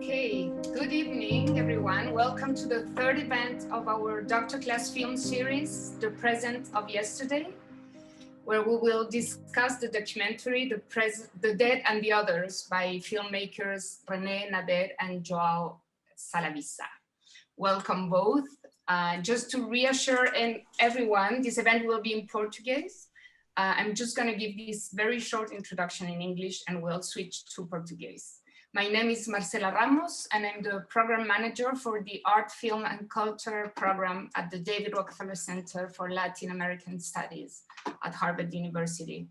Okay, good evening, everyone. Welcome to the third event of our Dr. Class film series, The Present of Yesterday, where we will discuss the documentary, The Dead and the Others by filmmakers René Nader and Joao Salavisa. Welcome both. Just to reassure everyone, this event will be in Portuguese. I'm just going to give this very short introduction in English and we'll switch to Portuguese. My name is Marcela Ramos and I'm the program manager for the Art, Film and Culture program at the David Rockefeller Center for Latin American Studies at Harvard University.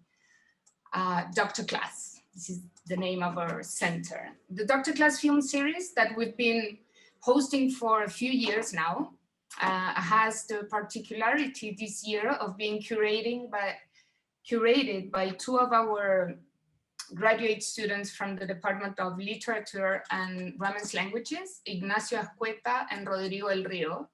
Dr. Class, this is the name of our center. The Dr. Class film series that we've been hosting for a few years now has the particularity this year of being curated by two of our graduate students from the Department of Literature and Romance Languages, Ignacio Azcueta and Rodrigo El Rio,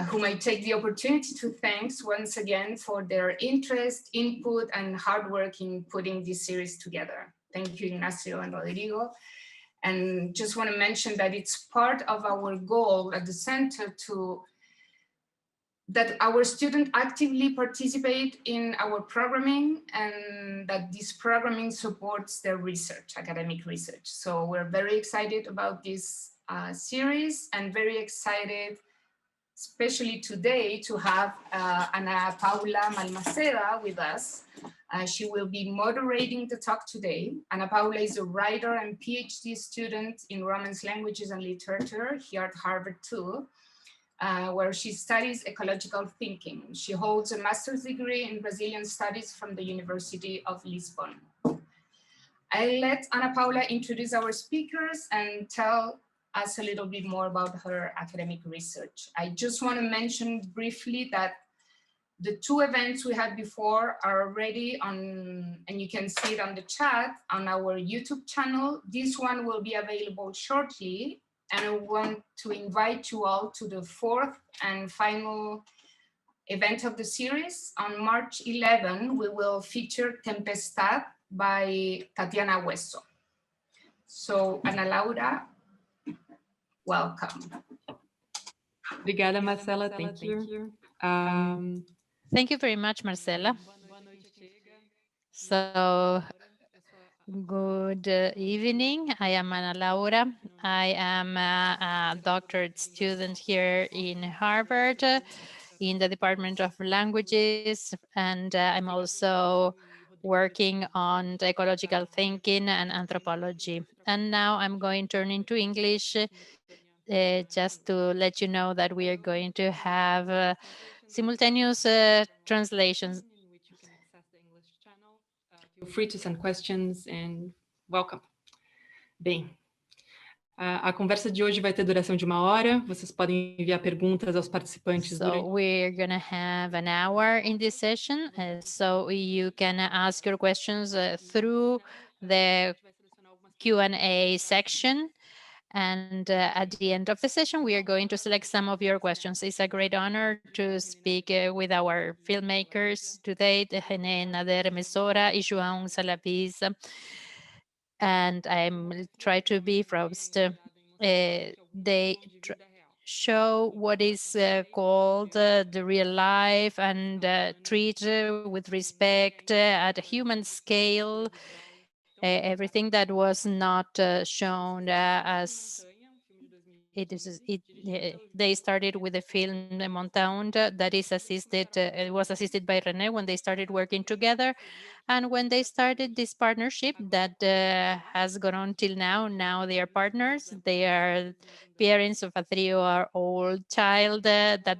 whom I take the opportunity to thank once again for their interest, input, and hard work in putting this series together. Thank you, Ignacio and Rodrigo. And just want to mention that it's part of our goal at the center that our students actively participate in our programming and that this programming supports their research, academic research. So we're very excited about this series and very excited, especially today, to have Ana Paula Malmaceda with us. She will be moderating the talk today. Ana Paula is a writer and PhD student in Romance Languages and Literature here at Harvard too. Where she studies ecological thinking. She holds a master's degree in Brazilian studies from the University of Lisbon. I'll let Ana Paula introduce our speakers and tell us a little bit more about her academic research. I just want to mention briefly that the two events we had before are already on, and you can see it on the chat, on our YouTube channel. This one will be available shortly. And I want to invite you all to the fourth and final event of the series. On March 11, we will feature Tempestad by Tatiana Hueso. So, Ana Laura, welcome. Obrigada, Marcela. Thank you. Thank you very much, Marcela. So, good evening. I am Ana Laura. I am a doctorate student here in Harvard in the Department of Languages, and I'm also working on the ecological thinking and anthropology. And now I'm going to turn into English just to let you know that we are going to have simultaneous translations. Which you can access the English channel. Feel free to send questions and welcome. Bem, a conversa de hoje vai ter duração de 1 hora. Vocês podem enviar perguntas aos participantes. So we're going to have an hour in this session, so you can ask your questions through the Q&A section. And at the end of the session, we are going to select some of your questions. It's a great honor to speak with our filmmakers today, René Nader Mesora and João Salavisa. And I'm trying to be first. They show what is called the real life and treat with respect at a human scale everything that was not shown as they started with the film Montaund that is assisted, it was assisted by René when they started working together. And when they started this partnership that has gone on till now, now they are partners. They are parents of a 3-year-old child that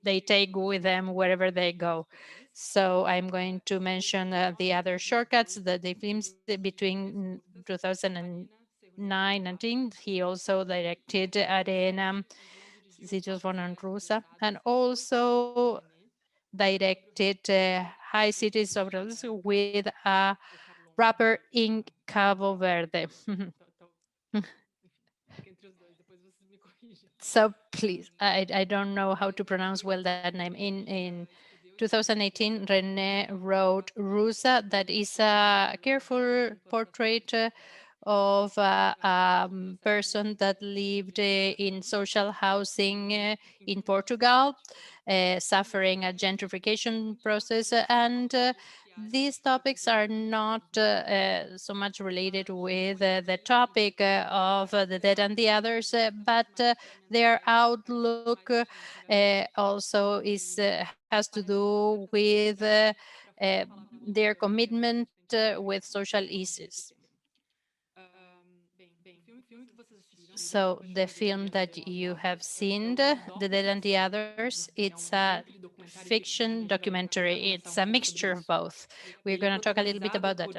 they take with them wherever they go. So I'm going to mention the other shortcuts that the films between 2009 and 10. He also directed Arena, Sitios von Rusa, and also directed High Cities of Roses with a rapper in Cabo Verde. So please, I don't know how to pronounce well that name. In 2018, René wrote Rusa, that is a careful portrait of a person that lived in social housing in Portugal, suffering a gentrification process. And these topics are not so much related with the topic of the dead and the others, but their outlook also has to do with their commitment with social issues. So the film that you have seen, The Dead and the Others, it's a fiction documentary. It's a mixture of both. We're going to talk a little bit about that.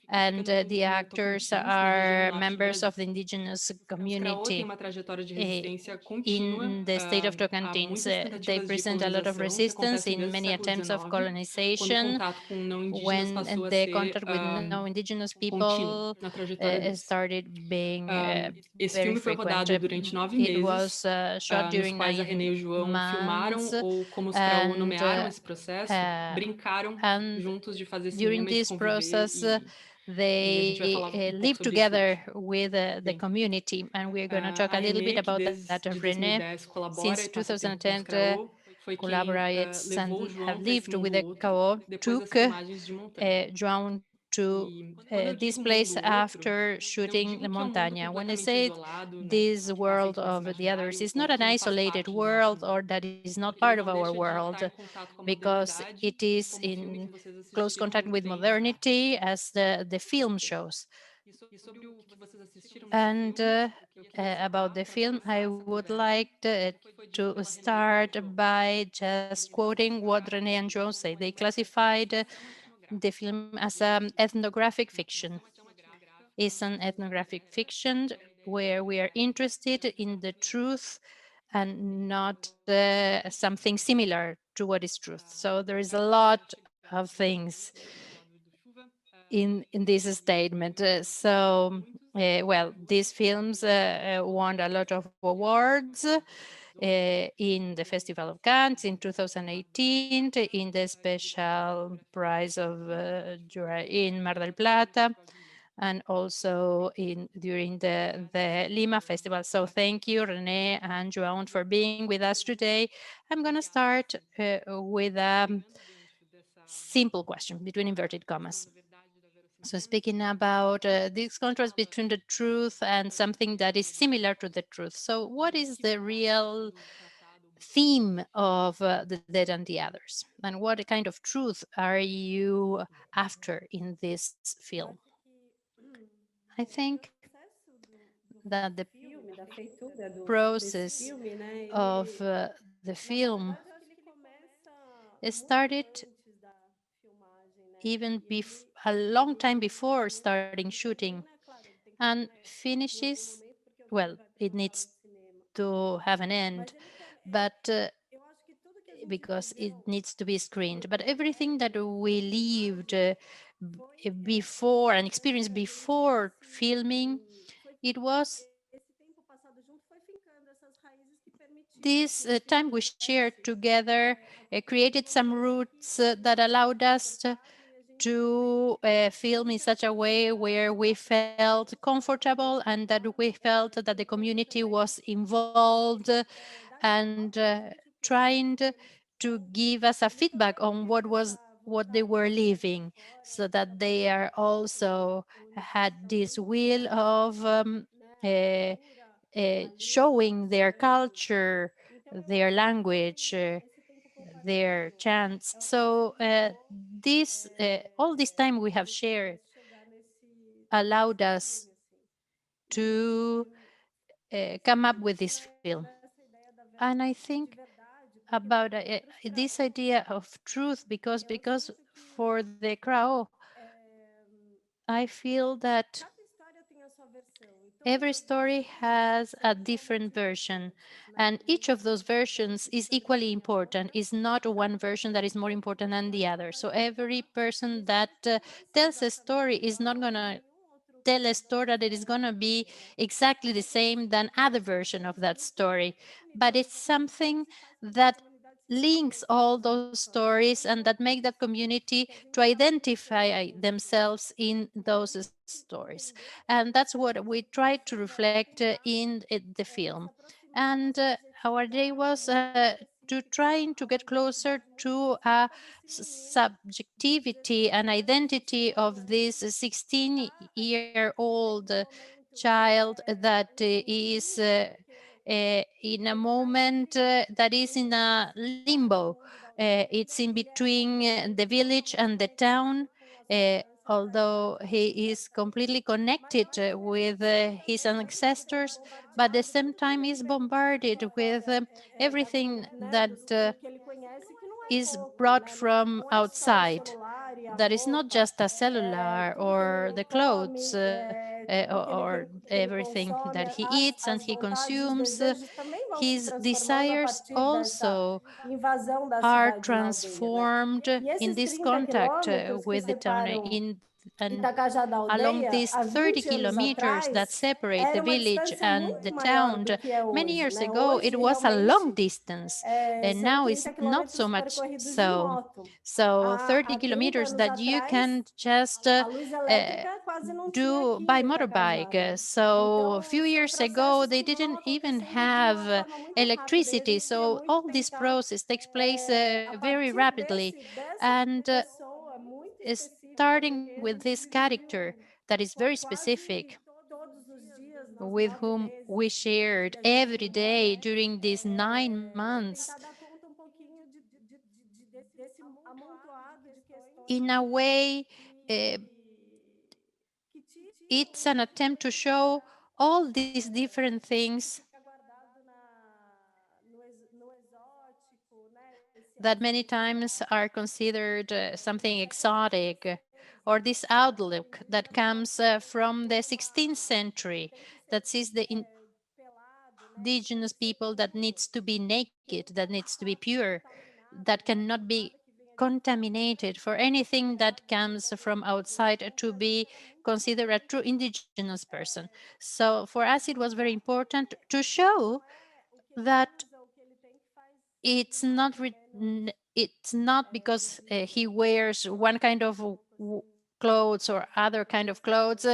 And the actors are members of the indigenous community in the state of Tocantins. They present a lot of resistance in many attempts of colonization. When the contact with no indigenous people started being very frequent. It was shot during 9 months, and during this process, they live together with the community, and we're going to talk a little bit about that. René, since 2010, collaborates and have lived with the CAO, took João to this place after shooting the Montaña. When I say this world of the others, it's not an isolated world or that is not part of our world, because it is in close contact with modernity, as the film shows. And about the film, I would like to start by just quoting what René and João say. They classified the film as an ethnographic fiction. It's an ethnographic fiction where we are interested in the truth and not something similar to what is truth. So there is a lot of things in this statement. Well, these films won a lot of awards in the Festival of Cannes in 2018, in the special prize of in Mar del Plata, and also during the Lima Festival. So thank you, René and João, for being with us today. I'm going to start with a simple question between inverted commas. So speaking about this contrast between the truth and something that is similar to the truth. So what is the real theme of The Dead and the Others? And what kind of truth are you after in this film? I think that the process of the film started even a long time before starting shooting, and finishes, well, it needs to have an end, but because it needs to be screened. But everything that we lived before and experienced before filming, it was this time we shared together created some roots that allowed us to film in such a way where we felt comfortable and that we felt that the community was involved and trying to give us a feedback on what they were living, so that they are also had this will of showing their culture, their language, their chants. So all this time we have shared allowed us to come up with this film. And I think about this idea of truth, because for the crowd, I feel that every story has a different version, and each of those versions is equally important. It's not one version that is more important than the other. So every person that tells a story is not going to tell a story that is going to be exactly the same than other version of that story, but it's something that links all those stories and that make that community to identify themselves in those stories. And that's what we tried to reflect in the film. And our day was to trying to get closer to a subjectivity and identity of this 16-year-old child that is in a moment that is in a limbo. It's in between the village and the town, although he is completely connected with his ancestors, but at the same time is bombarded with everything that is brought from outside. That is not just a cellular or the clothes or everything that he eats and he consumes. His desires also are transformed in this contact with the town and along these 30 kilometers that separate the village and the town. Many years ago, it was a long distance, and now it's not so much so. So 30 kilometers that you can just do by motorbike. So a few years ago, they didn't even have electricity. So all this process takes place very rapidly. And starting with this character that is very specific, with whom we shared every day during these 9 months, in a way, it's an attempt to show all these different things that many times are considered something exotic, or this outlook that comes from the 16th century, that sees the indigenous people that needs to be naked, that needs to be pure, that cannot be contaminated for anything that comes from outside to be considered a true indigenous person. So for us, it was very important to show that it's not because he wears one kind of clothes or other kind of clothes,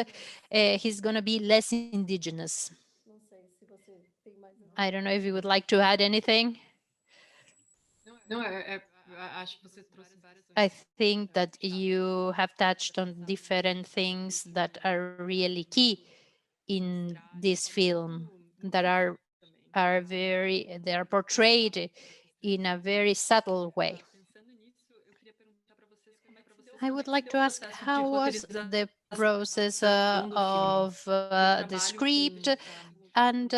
he's going to be less indigenous. I don't know if you would like to add anything. Não, acho que você trouxe várias. I think that you have touched on different things that are really key in this film, that they are portrayed in a very subtle way. I would like to ask, how was the process of the script and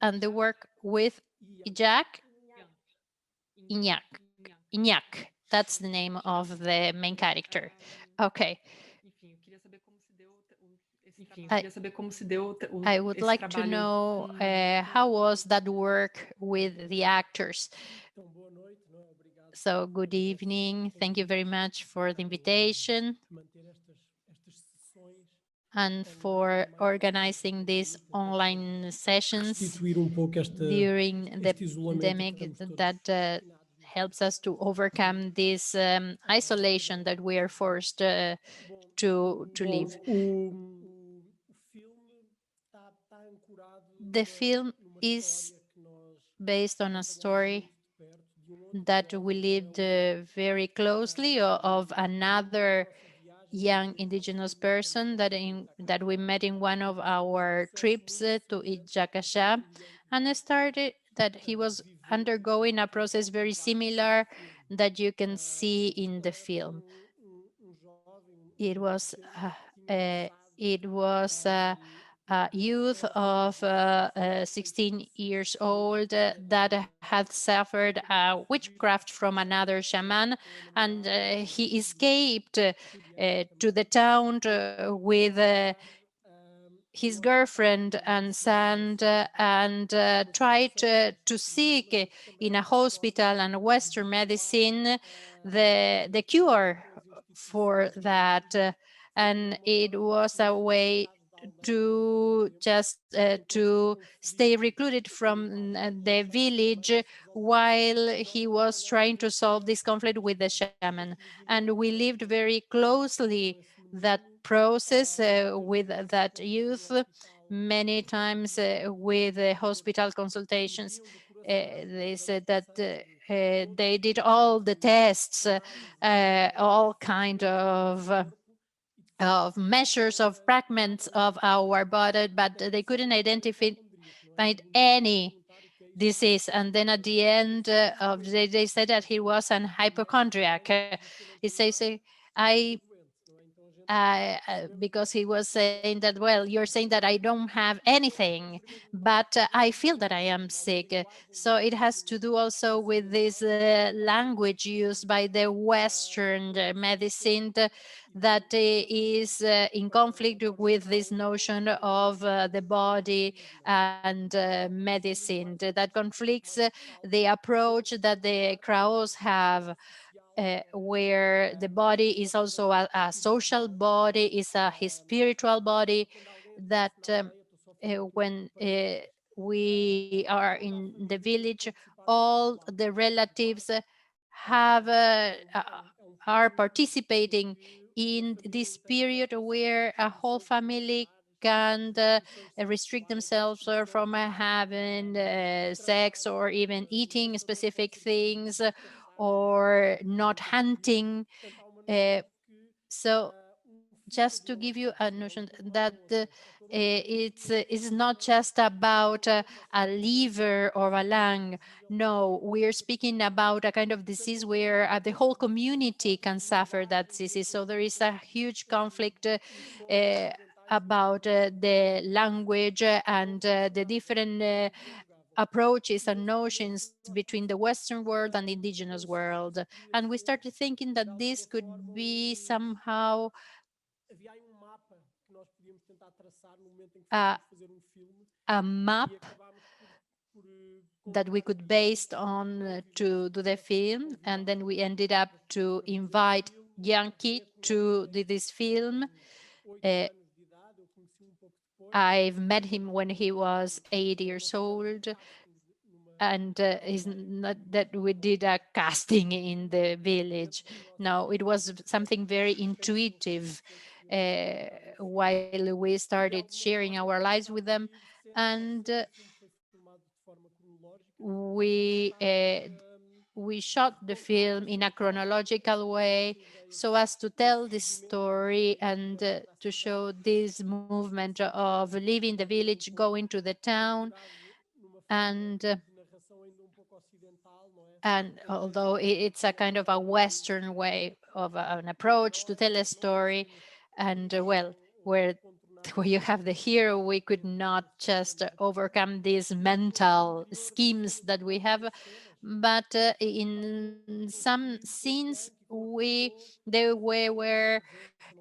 the work with Jack Iñak? Iñak, that's the name of the main character. Okay. I would like to know how was that work with the actors. So good evening. Thank you very much for the invitation and for organizing these online sessions during the pandemic that helps us to overcome this isolation that we are forced to live. The film is based on a story that we lived very closely of another young indigenous person that we met in one of our trips to Ijakacha, and it started that he was undergoing a process very similar that you can see in the film. It was a youth of 16 years old that had suffered witchcraft from another shaman, and he escaped to the town with his girlfriend and son and tried to seek in a hospital and Western medicine the cure for that. And it was a way to just to stay recluded from the village while he was trying to solve this conflict with the shaman. And we lived very closely that process with that youth, many times with hospital consultations. They said that they did all the tests, all kind of measures of fragments of our body, but they couldn't identify any disease. And then at the end of the day, they said that he was an hypochondriac. He says, I because he was saying that, well, you're saying that I don't have anything, but I feel that I am sick. So it has to do also with this language used by the Western medicine that is in conflict with this notion of the body and medicine that conflicts the approach that the Kraus have, where the body is also a social body, is his spiritual body, that when we are in the village, all the relatives have are participating in this period where a whole family can restrict themselves from having sex or even eating specific things or not hunting. Uh, so just to give you a notion that it's not just about a liver or a lung. No, we're speaking about a kind of disease where the whole community can suffer that disease. So there is a huge conflict about the language and the different approaches and notions between the Western world and the indigenous world. And we started thinking that this could be somehow uh, a map that we could base on to do the film. And then we ended up to invite Yankee to do this film. Uh, I've met him when he was 8 years old, and it's not that we did a casting in the village. No, it was something very intuitive while we started sharing our lives with them. And we we shot the film in a chronological way so as to tell this story and to show this movement of leaving the village, going to the town. And although it's a kind of a Western way of an approach to tell a story, and well, where where you have the hero, we could not just overcome these mental schemes that we have, but in some scenes were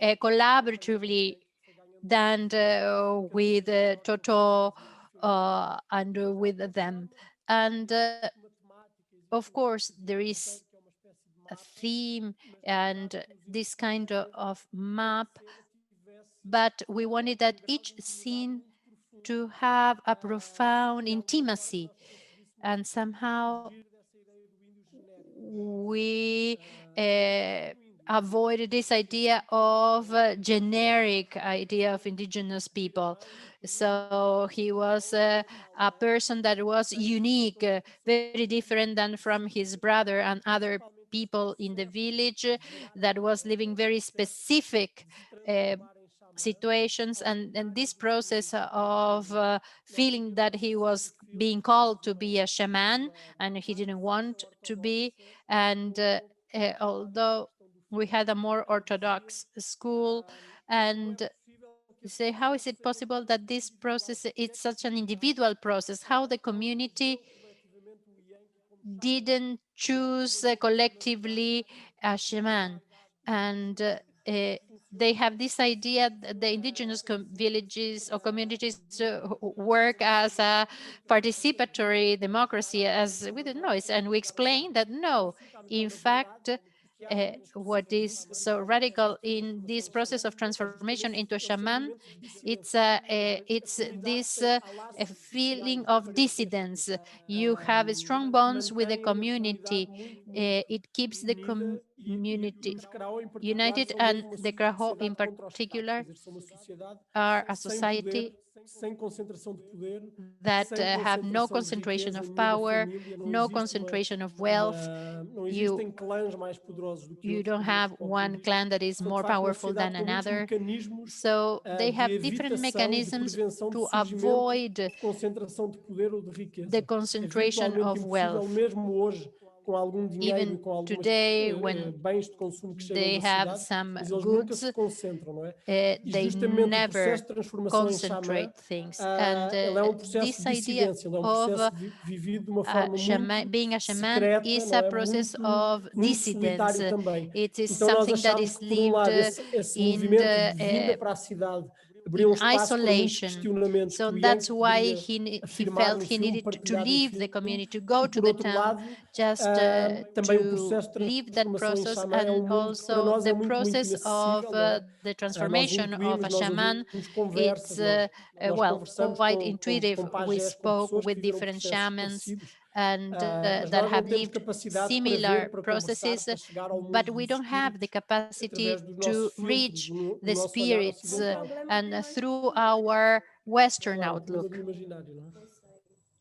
collaboratively done with Toto and with them. And of course, there is a theme and this kind of map, but we wanted that each scene to have a profound intimacy, and somehow we avoided this idea of generic idea of indigenous people. So he was a person that was unique, very different than from his brother and other people in the village that was living very specific situations. And this process of feeling that he was being called to be a shaman and he didn't want to be. And although we had a more orthodox school, and say, how is it possible that this process, it's such an individual process, how the community didn't choose collectively a shaman? And they have this idea that the indigenous villages or communities work as a participatory democracy, as we didn't know. And we explained that no, in fact, what is so radical in this process of transformation into a shaman, it's this a feeling of dissidence. You have strong bonds with the community. It keeps the community united, and the Graho in particular are a society that have no concentration of power, no concentration of wealth. You don't have one clan that is more powerful than another. So they have different mechanisms to avoid the concentration of wealth. Even today, when they have some goods, they never concentrate things. And this idea of being a shaman is a process of dissidence. It is something that is lived in isolation. So that's why he felt he needed to leave the community, to go to the town, just to leave that process. And also the process of the transformation of a shaman, it's well, quite intuitive. We spoke with different shamans and that have lived similar processes, but we don't have the capacity to reach the spirits and through our Western outlook.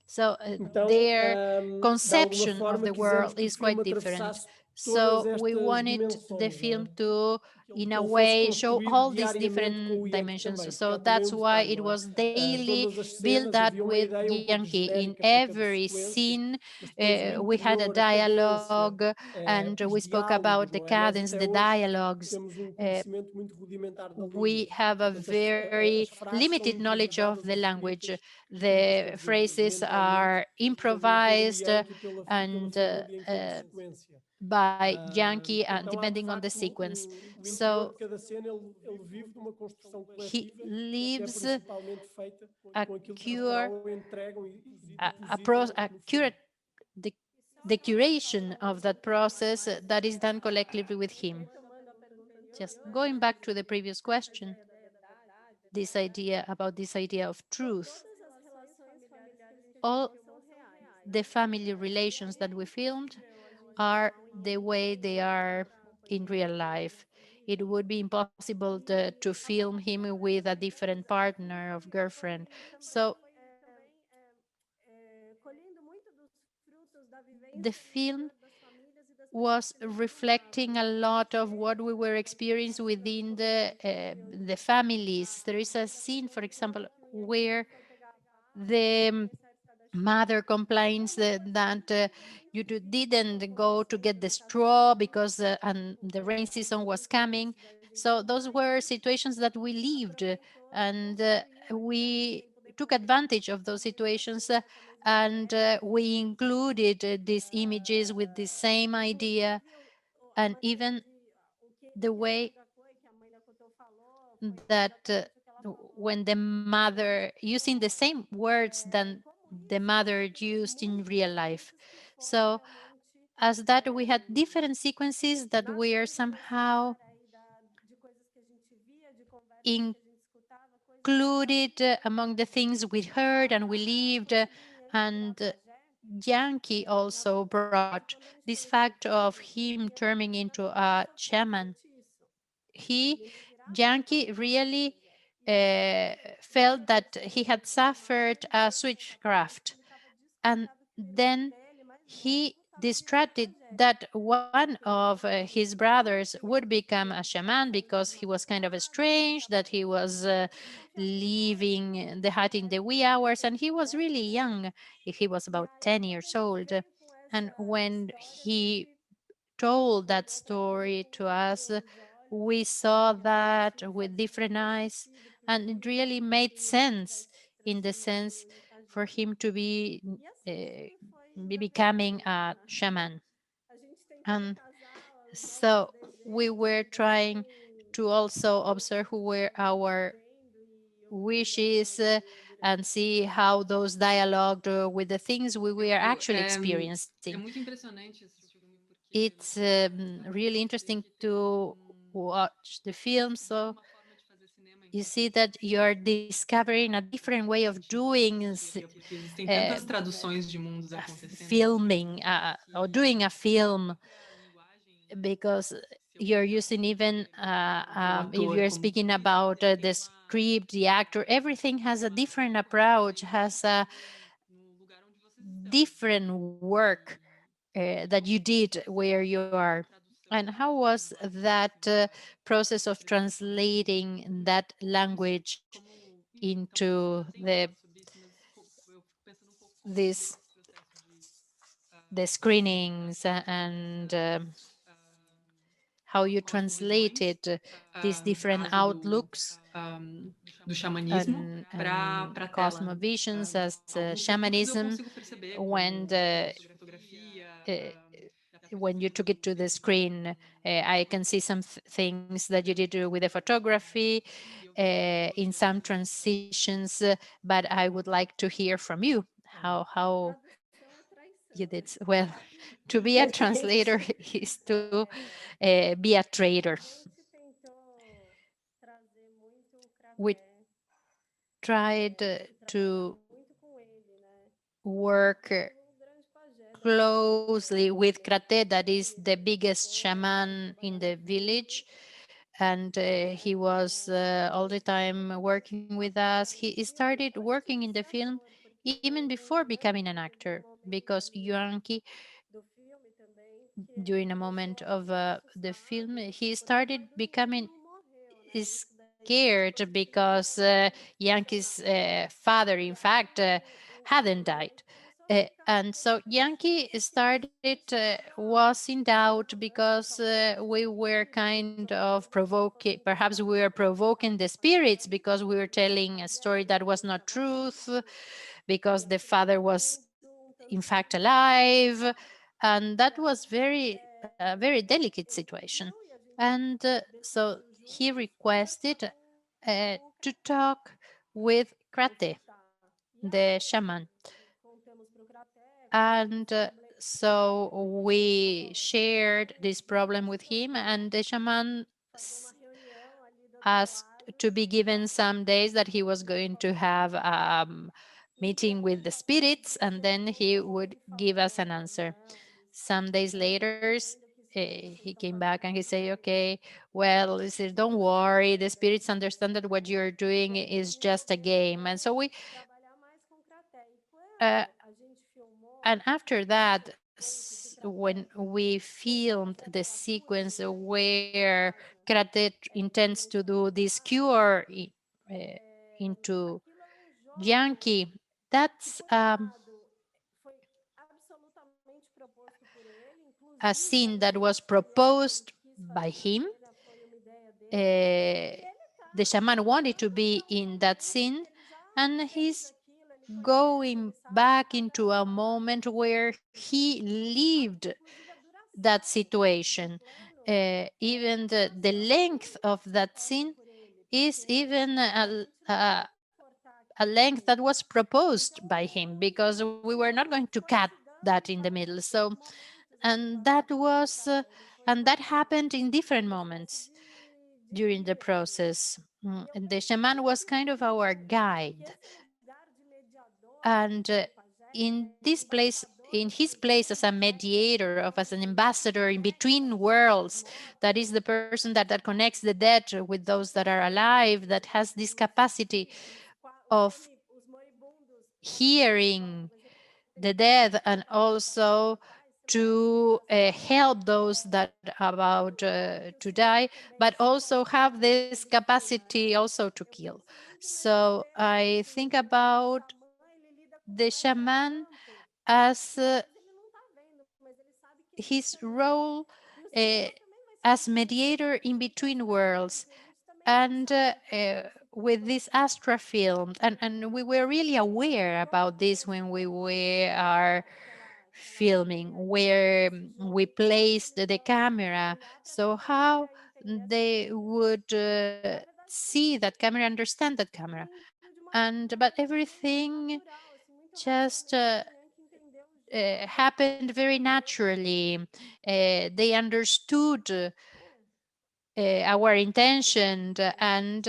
So their conception of the world is quite different. So we wanted the film to, in a way, show all these different dimensions. So that's why it was daily built up with Yankee. In every scene, we had a dialogue, and we spoke about the cadence, the dialogues. We have a very limited knowledge of the language. The phrases are improvised and by Yankee, and depending on the sequence. So he lives the curation of that process that is done collectively with him. Just going back to the previous question, this idea of truth. All the family relations that we filmed are the way they are in real life. It would be impossible to film him with a different partner of girlfriend. So the film was reflecting a lot of what we were experiencing within the families. There is a scene, for example, where the mother complains that you didn't go to get the straw because and the rain season was coming. So those were situations that we lived, and we took advantage of those situations, and we included these images with the same idea, and even the way that when the mother using the same words than the mother used in real life. So as that we had different sequences that were somehow included among the things we heard and we lived, and Yankee also brought this fact of him turning into a shaman. Yankee really felt that he had suffered a switchcraft, and then he distracted that one of his brothers would become a shaman because he was kind of strange, that he was leaving the hut in the wee hours, and he was really young. He was about 10 years old. And when he told that story to us, we saw that with different eyes, and it really made sense, in the sense for him to be becoming a shaman. And so we were trying to also observe who were our wishes and see how those dialogued with the things we were actually experiencing. it's really interesting to watch the film. So you see that you're discovering a different way of doing Porque existem tantas traduções de mundos acontecendo. filming or doing a film, because you're using even if you're speaking about the script, the actor, everything has a different approach, has a different work that you did where you are. And how was that process of translating that language into this the screenings and how you translated these different outlooks do xamanismo and para tela. cosmovisions as Alguns eu shamanism consigo perceber when you took it to the screen. I can see some things that you did with the photography in some transitions, but I would like to hear from you how you did. Well, to be a translator is to be a trader. We tried to work closely with Krate, that is the biggest shaman in the village. And he was all the time working with us. He started working in the film even before becoming an actor, because Yuanqi, during a moment of the film, he started becoming scared because Yankee's father, in fact, hadn't died. And so Yankee started, was in doubt because we were kind of provoking, perhaps we were provoking the spirits because we were telling a story that was not truth, because the father was in fact alive. And that was a very delicate situation. And so he requested to talk with Krate, the shaman. And so we shared this problem with him, and the shaman asked to be given some days that he was going to have meeting with the spirits, and then he would give us an answer. Some days later, he came back and he said, okay, well, he said, don't worry, the spirits understand that what you're doing is just a game. And so we and after that, when we filmed the sequence where Karate intends to do this cure into Yankee, that's a scene that was proposed by him. The shaman wanted to be in that scene, and he's going back into a moment where he lived that situation. Even the length of that scene is even a length that was proposed by him, because we were not going to cut that in the middle. So, and that was, and that happened in different moments during the process. And the shaman was kind of our guide. And in this place, in his place as a mediator, as an ambassador in between worlds, that is the person that connects the dead with those that are alive, that has this capacity of hearing the dead, and also to help those that are about to die, but also have this capacity also to kill. So I think about the shaman as his role as mediator in between worlds. And with this Astra film, and we were really aware about this when we are filming, where we placed the camera, so how they would see that camera, understand that camera. And but everything just happened very naturally. They understood our intention, and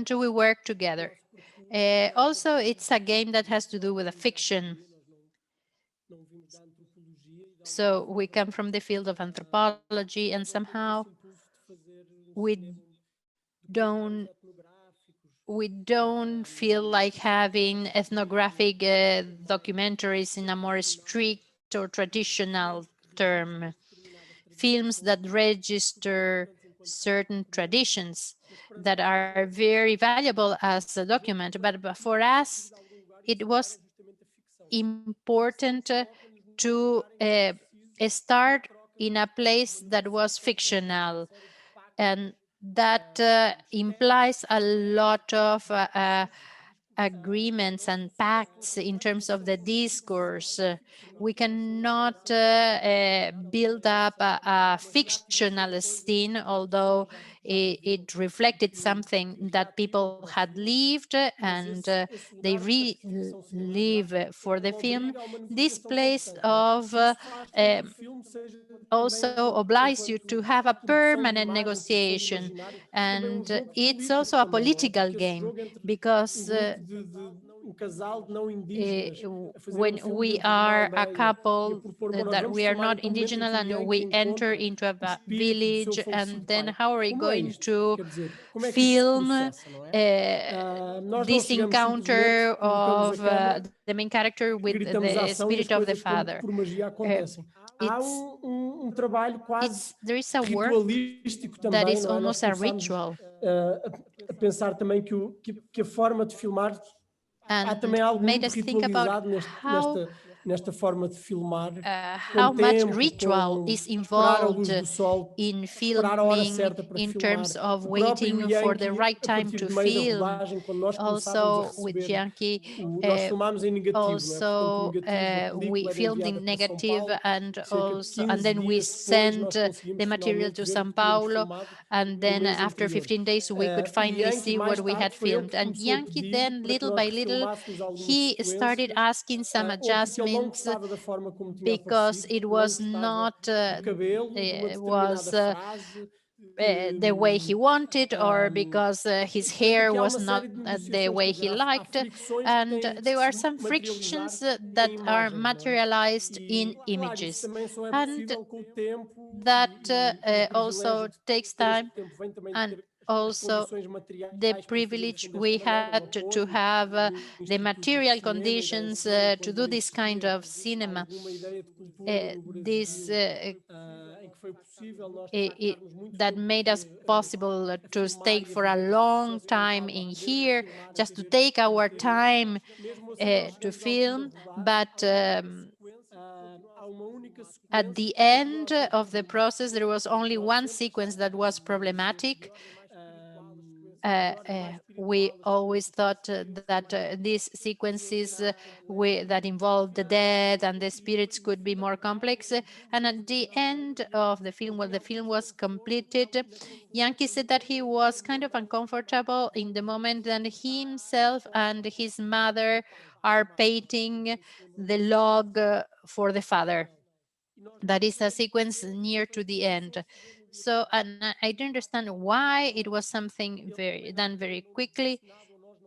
we work together. Also, it's a game that has to do with a fiction. So we come from the field of anthropology, and somehow we don't feel like having ethnographic documentaries in a more strict or traditional term. Films that register certain traditions that are very valuable as a document. But for us, it was important to start in a place that was fictional, and that implies a lot of agreements and pacts in terms of the discourse. We cannot build up a fictional scene, although it reflected something that people had lived, and they relive for the film. This place of also obliges you to have a permanent negotiation, and it's also a political game, because when we are a couple that we are not indigenous and we enter into a village, and then how are we going to film this encounter of the main character with the spirit of the father? There is a work that is almost a ritual, and made us think about how much ritual is involved in filming, in terms of waiting for the right time to film. Also with Gianchi, we filmed in negative, and then we sent the material to Sao Paulo, and then after 15 days we could finally see what we had filmed. And Gianchi then, little by little, he started asking some adjustments, because it was not the way he wanted, or because his hair was not the way he liked. And there are some frictions that are materialized in images, and that also takes time, and also the privilege we had to have the material conditions to do this kind of cinema. That made us possible to stay for a long time in here, just to take our time to film. But at the end of the process, there was only one sequence that was problematic. We always thought that these sequences that involved the dead and the spirits could be more complex. And at the end of the film, when the film was completed, Gianchi said that he was kind of uncomfortable in the moment that he himself and his mother are painting the log for the father. That is a sequence near to the end. So, and I don't understand why it was something done very quickly,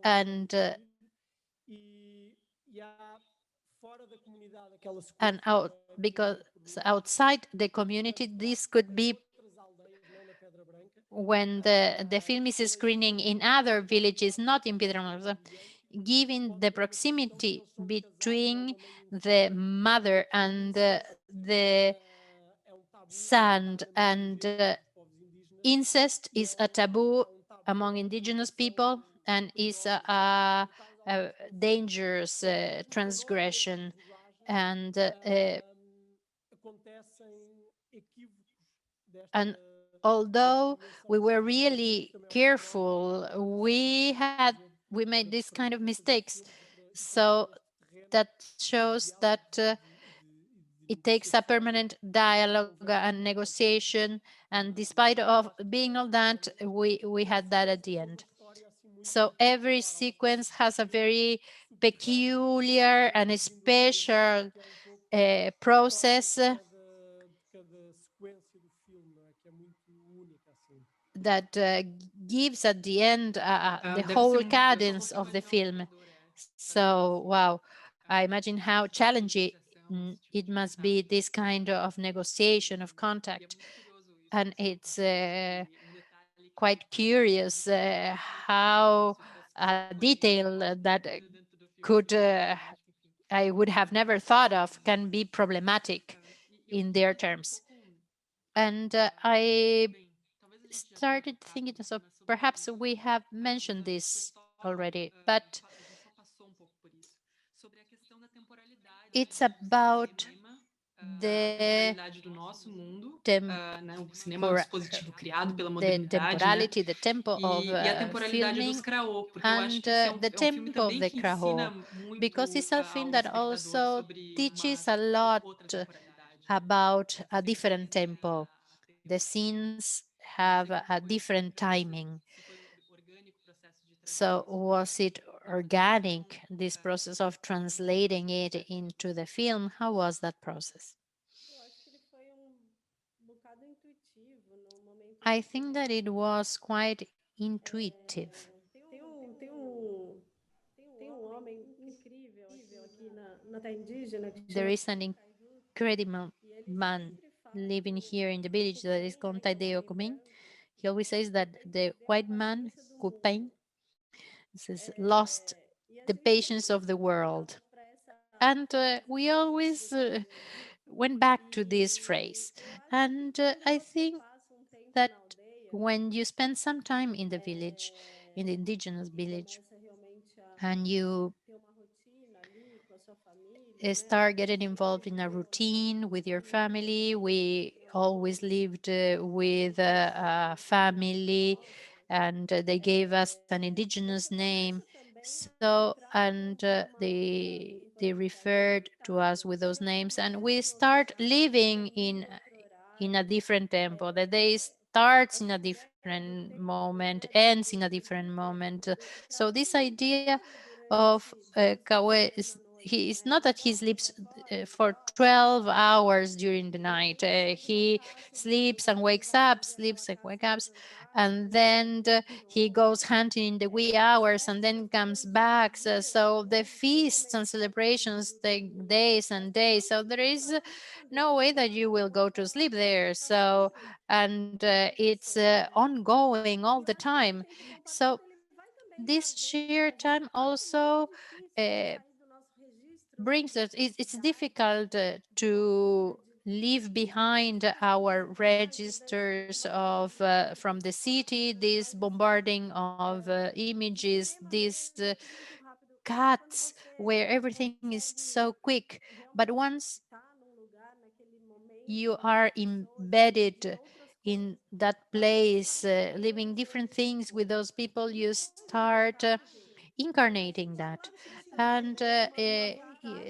and because outside the community, this could be when the film is screening in other villages, not in Piedrabuena, given the proximity between the mother and the son, and incest is a taboo among indigenous people, and is a dangerous transgression. And although we were really careful, we made this kind of mistakes. So that shows that it takes a permanent dialogue and negotiation, and despite of being all that, we had that at the end. So every sequence has a very peculiar and special process that gives at the end the whole cadence of the film. So, wow, I imagine how challenging it must be, this kind of negotiation, of contact. And it's quite curious how a detail that could I would have never thought of can be problematic in their terms. And I started thinking, so perhaps we have mentioned this already, but it's about the O cinema é um dispositivo criado pela modernidade, né? temporality, the tempo of E a temporalidade dos filming, Craô, porque eu acho and que esse the é um filme tempo of também the que ensina Craho, because muito it's a film ao that espectador also sobre teaches a uma lot outra temporalidade. about a different tempo. The scenes have a different timing. So was it organic, this process of translating it into the film? How was that process? I think that it was quite intuitive. There is an incredible man living here in the village that is called Tadeo Kumin. He always says that the white man, Kupin, says, lost the patience of the world. And we always went back to this phrase. And I think that when you spend some time in the village, in the indigenous village, and you start getting involved in a routine with your family. We always lived with a family, and they gave us an indigenous name. So, and they referred to us with those names, and we start living in a different tempo. The day starts in a different moment, ends in a different moment. So this idea of Kawe is not that he sleeps for 12 hours during the night. He sleeps and wakes up, sleeps and wakes up, and then he goes hunting in the wee hours and then comes back. So the feasts and celebrations take days and days. So there is no way that you will go to sleep there. So, and it's ongoing all the time. So this sheer time also brings us, it's difficult to leave behind our registers of from the city, this bombarding of images, these cuts where everything is so quick. But once you are embedded in that place, living different things with those people, you start incarnating that. And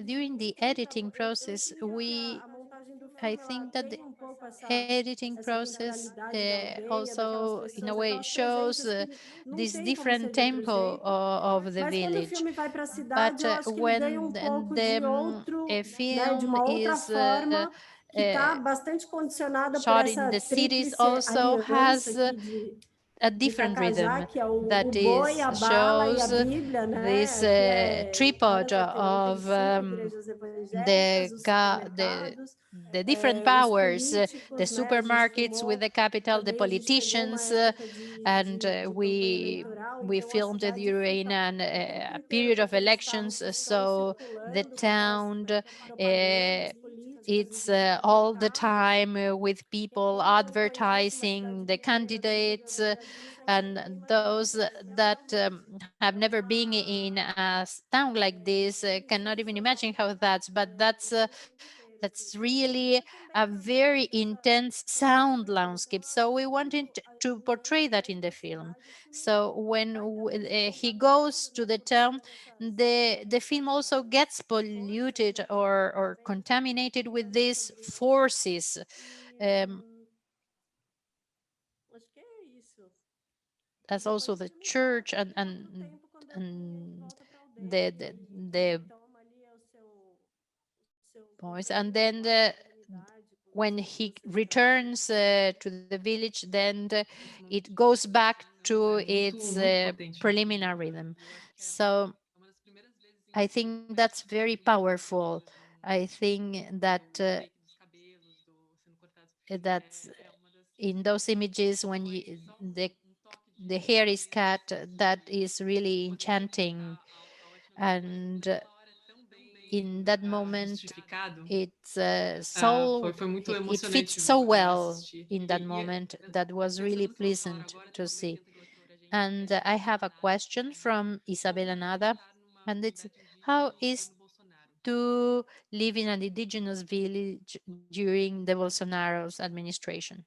during the editing process, I think that the editing process also, in a way, shows this different tempo of the village. But when a film is shot in the cities, also has a different rhythm that is shows this tripod of the different powers, the supermarkets with the capital, the politicians, and we filmed it during a period of elections, so the town it's all the time with people advertising the candidates, and those that have never been in a town like this cannot even imagine how that's really a very intense sound landscape. So we wanted to portray that in the film. So when he goes to the town, the film also gets polluted or contaminated with these forces. as also the church and the boys. And then when he returns to the village, then it goes back to its preliminary rhythm. So I think that's very powerful. I think that in those images when the hair is cut, that is really enchanting. And in that moment, it's it fits so well in that moment that was really pleasant to see. And I have a question from Isabela Nada, and it's how is to live in an indigenous village during the Bolsonaro's administration?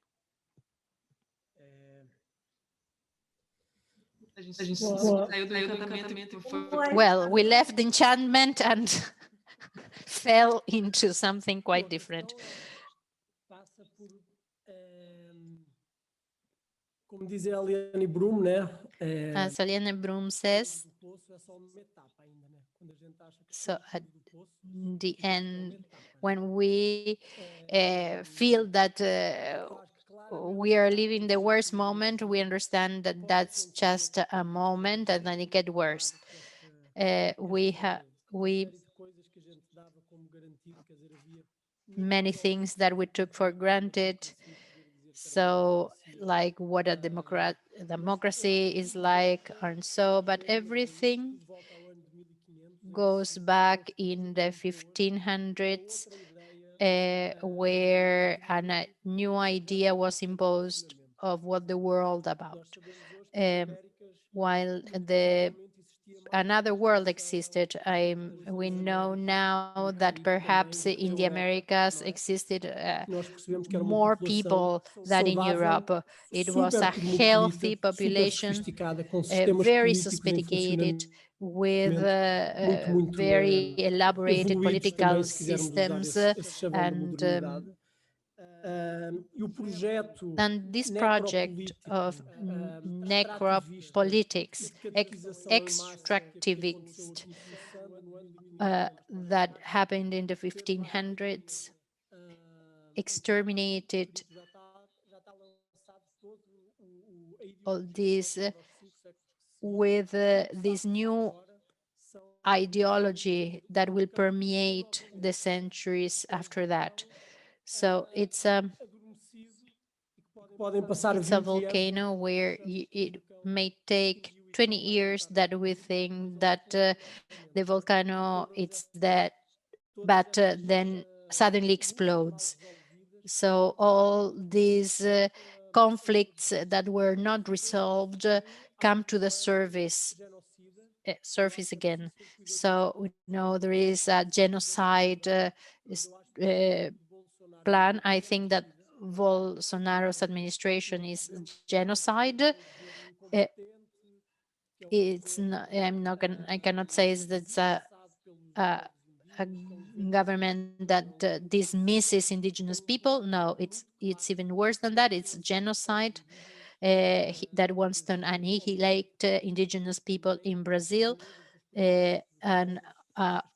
Well, we left enchantment and fell into something quite different. As Eliane Brum says, so at the end, when we feel that we are living the worst moment, we understand that that's just a moment and then it gets worse. We many things that we took for granted. So like what a democracy is like and so, but everything goes back in the 1500s where a new idea was imposed of what the world about. While another world existed, we know now that perhaps in the Americas existed more people than in Europe. It was a healthy population, very sophisticated, with very elaborated political systems, and this project of necropolitics, extractivist, that happened in the 1500s, exterminated all this with this new ideology that will permeate the centuries after that. So it's a volcano where it may take 20 years that we think that the volcano it's dead, but then suddenly explodes. So all these conflicts that were not resolved come to the surface again. So we know there is a genocide plan. I think that Bolsonaro's administration is genocide. It's not. I'm not gonna. I cannot say that's a government that dismisses indigenous people. No, it's even worse than that. It's genocide that wants to annihilate indigenous people in Brazil, and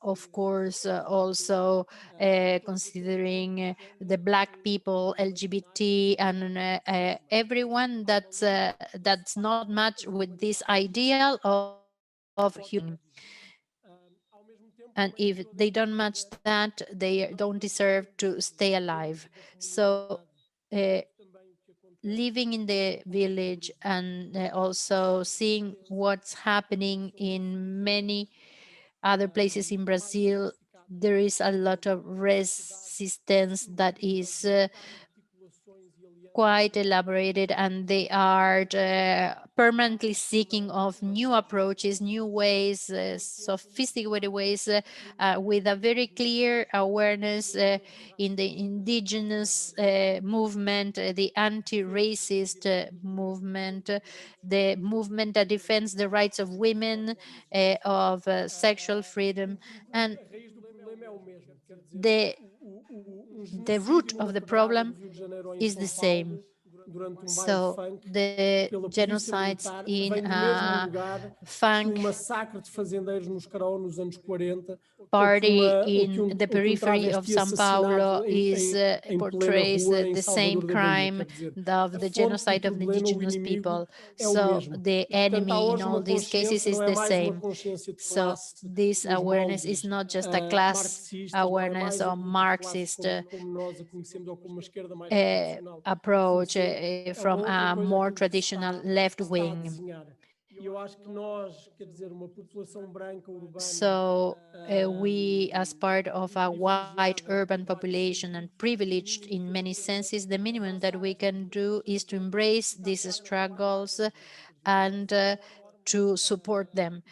of course also considering the Black people, LGBT, and everyone that's not much with this ideal of human. And if they don't match that, they don't deserve to stay alive. So living in the village and also seeing what's happening in many other places in Brazil, there is a lot of resistance that is quite elaborated, and they are permanently seeking of new approaches, new ways, sophisticated ways, with a very clear awareness in the indigenous movement, the anti-racist movement, the movement that defends the rights of women, of sexual freedom, and the root of the problem is the same. So the genocides in funk party in the periphery of São Paulo portrays the same crime of the genocide of the indigenous people. So the enemy in all these cases is the same. So this awareness is not just a class awareness or Marxist approach from a more traditional left wing. So we, as part of a white urban population and privileged in many senses, the minimum that we can do is to embrace these struggles and to support them.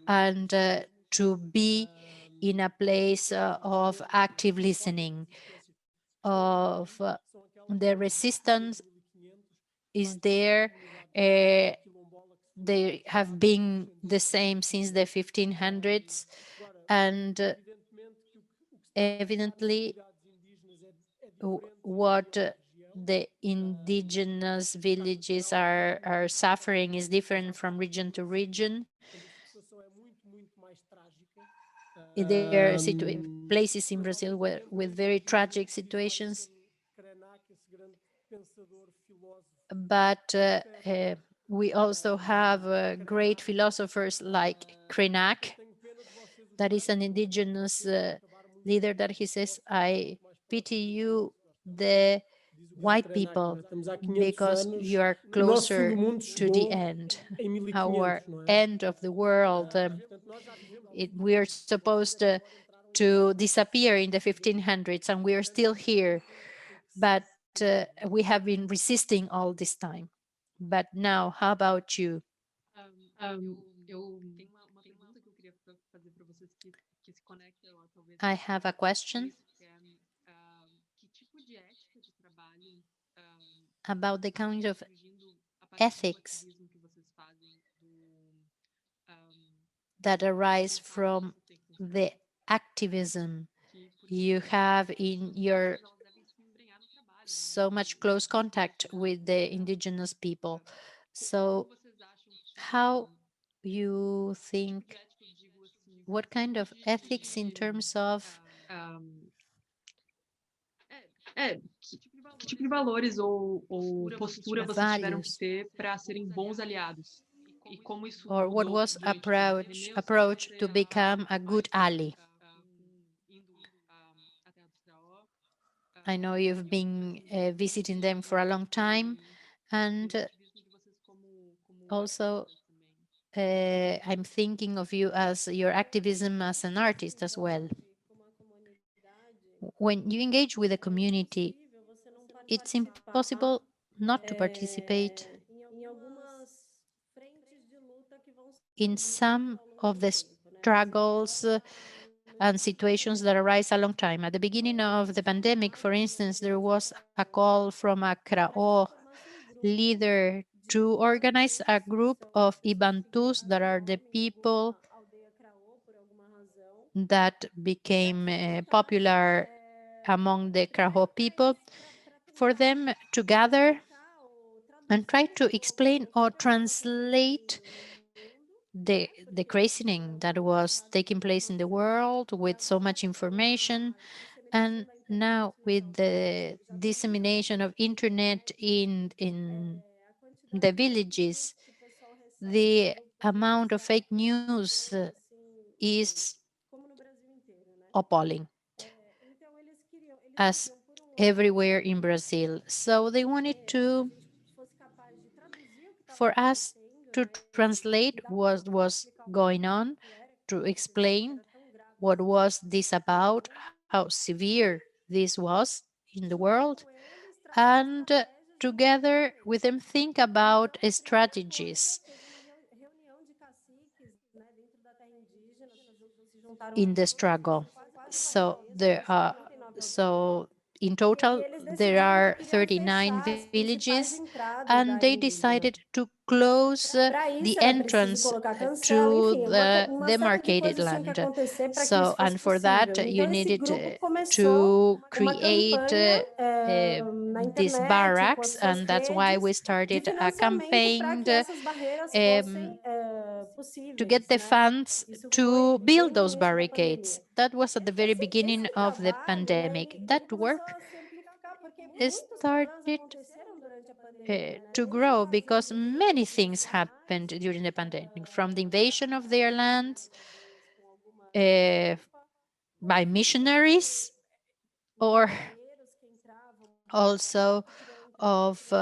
And to be in a place of active listening, of the resistance is there. They have been the same since the 1500s, and evidently what the indigenous villages are suffering is different from region to region. There are places in Brazil with very tragic situations, but we also have great philosophers like Krenak, that is an indigenous leader that he says, I pity you, the white people, because you are closer to the end, our end of the world. We are supposed to disappear in the 1500s, and we are still here, but we have been resisting all this time. But now, how about you? I have a question about the kind of ethics that arise from the activism you have in your so much close contact with the indigenous people. So how you think, what kind of ethics in terms of Que tipo de valores ou postura vocês tiveram que values, ter para serem bons aliados? E como isso or what mudou was durante o tempo? approach to become a good ally? I know you've been visiting them for a long time, and also I'm thinking of you as your activism as an artist as well. When you engage with a community, it's impossible not to participate in some of the struggles and situations that arise a long time. At the beginning of the pandemic, for instance, there was a call from a Krao leader to organize a group of Ibantus, that are the people that became popular among the Krao people, for them to gather and try to explain or translate the crazying that was taking place in the world with so much information. And now with the dissemination of internet in the villages, the amount of fake news is appalling, as everywhere in Brazil. So they wanted for us to translate what was going on, to explain what was this about, how severe this was in the world, and together with them think about strategies in the struggle. So in total, there are 39 villages, and they decided to close the entrance to the demarcated land. So, and for that, you needed to create these barracks, and that's why we started a campaign to get the funds to build those barricades. That was at the very beginning of the pandemic. That work started to grow because many things happened during the pandemic, from the invasion of their lands by missionaries, or also of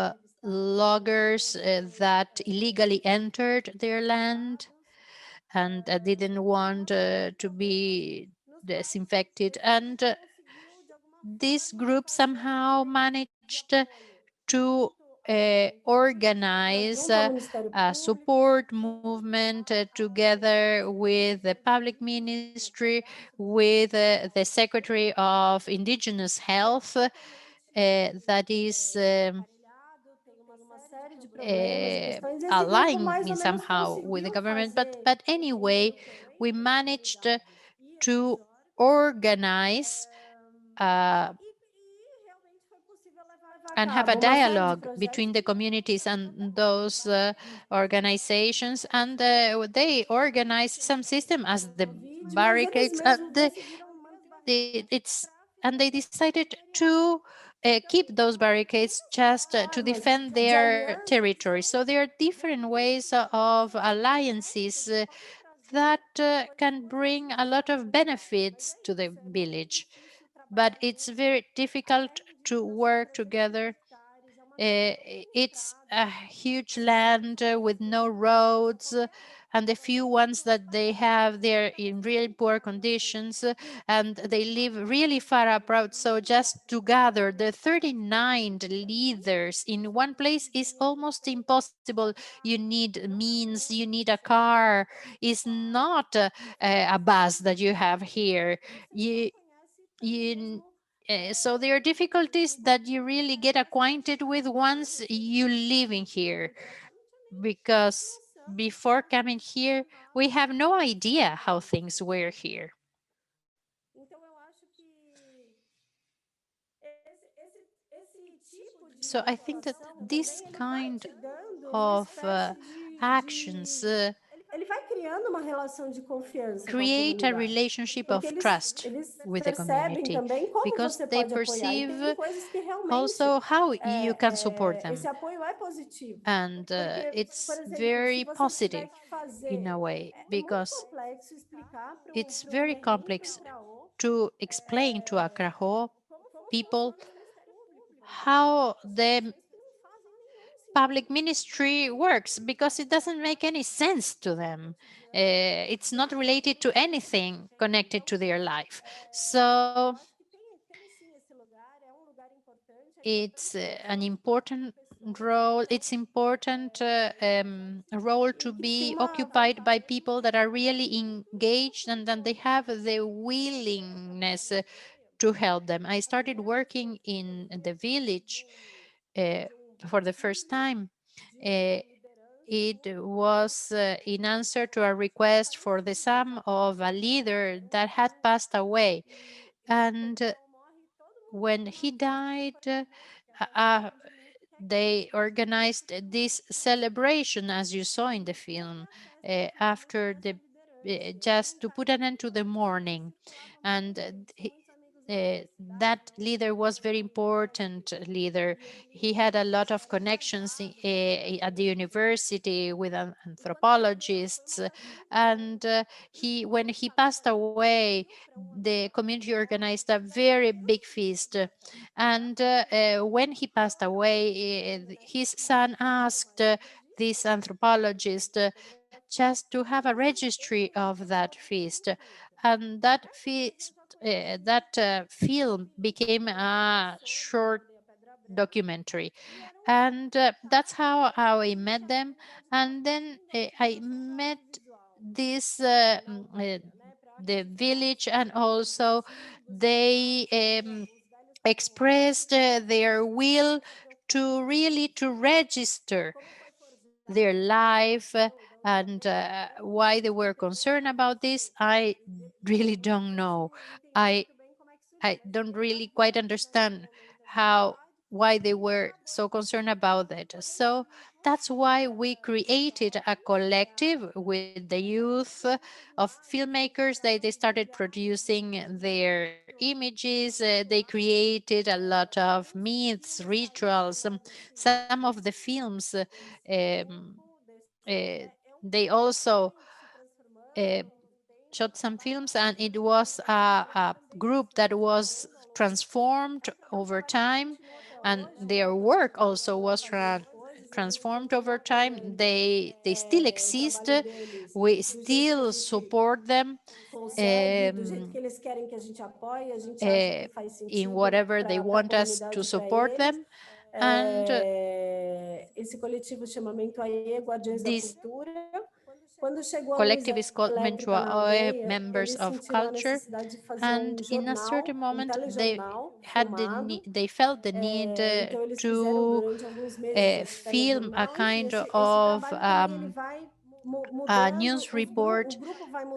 loggers that illegally entered their land and didn't want to be disinfected. And this group somehow managed to organize a support movement together with the public ministry, with the Secretary of Indigenous Health, that is aligning somehow with the government. But anyway, we managed to organize and have a dialogue between the communities and those organizations, and they organized some system as the barricades, and they decided to keep those barricades just to defend their territory. So there are different ways of alliances that can bring a lot of benefits to the village, but it's very difficult to work together. It's a huge land with no roads, and the few ones that they have, they're in really poor conditions, and they live really far abroad. So just to gather the 39 leaders in one place is almost impossible. You need means, you need a car. It's not a bus that you have here. You so there are difficulties that you really get acquainted with once you live in here, because before coming here we have no idea how things were here. So I think that this kind of actions create a relationship of trust with the community, because they perceive also how you can support them. And it's very positive in a way, because it's very complex to explain to Acraho people how the public ministry works, because it doesn't make any sense to them. It's not related to anything connected to their life. So it's an important role. It's important role to be occupied by people that are really engaged, and then they have the willingness to help them. I started working in the village for the first time. It was in answer to a request for the son of a leader that had passed away. And when he died, they organized this celebration, as you saw in the film, after the just to put an end to the mourning. And that leader was very important leader. He had a lot of connections at the university with anthropologists, and when he passed away, the community organized a very big feast. And when he passed away, his son asked this anthropologist just to have a registry of that feast. And that feast, that film became a short documentary. And that's how I met them. And then I met this the village, and also they expressed their will to really to register their life and why they were concerned about this, I really don't know. I I don't really quite understand why they were so concerned about it. So that's why we created a collective with the youth of filmmakers. They started producing their images. They created a lot of myths, rituals. Some of the films, um, uh, they also uh, shot some films, and it was a group that was transformed over time, and their work also was transformed over time. They still exist. We still support them um, uh, in whatever they want us to support them. And this collective is called Menchuaoe, Members of Culture. And in a certain moment, they felt the need to film a kind of a news report,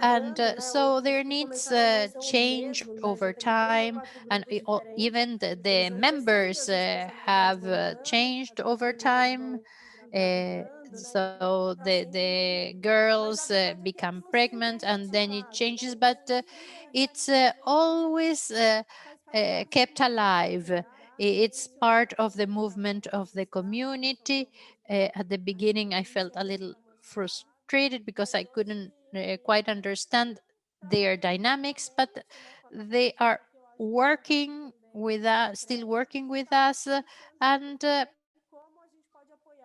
and so their needs change over time, and even the members have changed over time. So the girls become pregnant, and then it changes, but it's always kept alive. It's part of the movement of the community. At the beginning, I felt a little frustrated because I couldn't quite understand their dynamics, but they are working with us, still working with us, and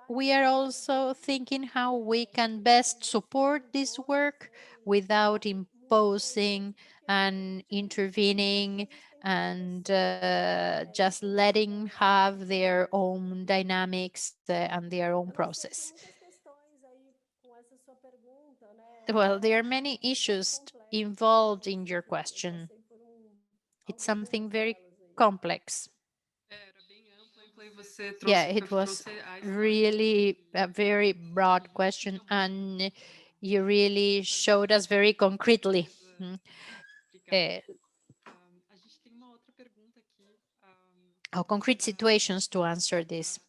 we are also thinking how we can best support this work without imposing and intervening, and just letting have their own dynamics and their own process. Well, there are many issues involved in your question. It's something very complex. Era bem ampla e você Yeah, trouxe, it was trouxe a história. really a very broad question, and you really showed us very concretely Obrigada. uh, A gente tem uma outra pergunta aqui. how concrete situations to answer this.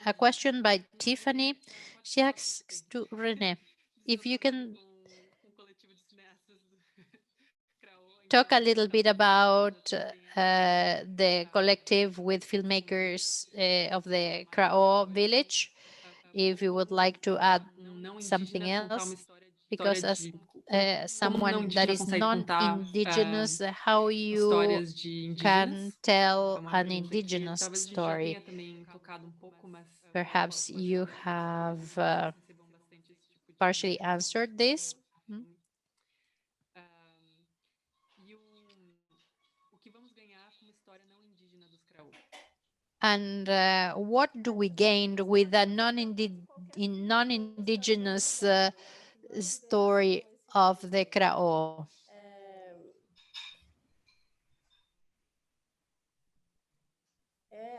A question by Tiffany. She asks to René if you can Com o coletivo de cineastas do Craô, talk a então, little bit about tem the collective with filmmakers of the Krao village. If you would like to add não something indígena contar else, uma because as como um não someone that indígena is consegue contar non-indigenous, how you histórias de can indígenas. É tell uma an pergunta que indigenous talvez a gente já story. tenha também tocado um pouco, mas Perhaps you have recebam bastante esse tipo de partially answered this. E o que vamos ganhar com uma história não indígena dos Craô? And what do we gain with a non-indigenous story of the Krao?